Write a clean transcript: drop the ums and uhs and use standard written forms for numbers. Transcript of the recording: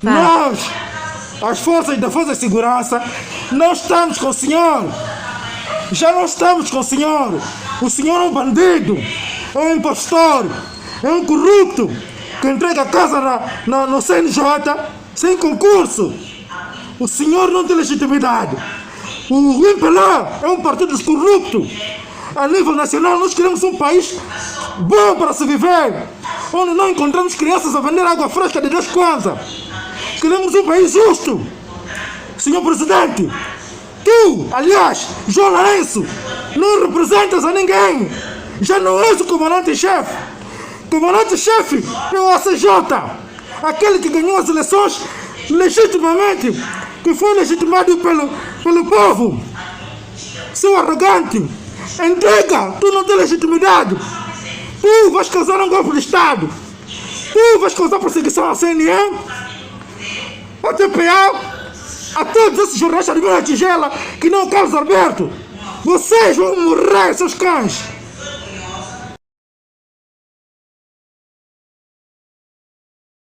Nós, as forças de defesa e segurança, não estamos com o senhor. Já não estamos com o senhor. O senhor é um bandido, é um impostor, é um corrupto que entrega a casa no CNJ sem concurso. O senhor não tem legitimidade. O MPLA é um partido corrupto. A nível nacional, nós queremos um país bom para se viver, onde não encontramos crianças a vender água fresca de 10 kwanzas. Queremos um país justo. Senhor Presidente, tu, aliás, João Lourenço, não representas a ninguém. Já não és o comandante-chefe. Comandante-chefe é o ACJ, aquele que ganhou as eleições legitimamente, que foi legitimado pelo povo. Seu arrogante, entrega, tu não tens legitimidade. Tu vais causar um golpe de Estado. Tu vais causar perseguição à CNN, ao TPA, a todos esses jornalistas de Vila Tigela que não o Carlos Alberto. Vocês vão morrer, seus cães.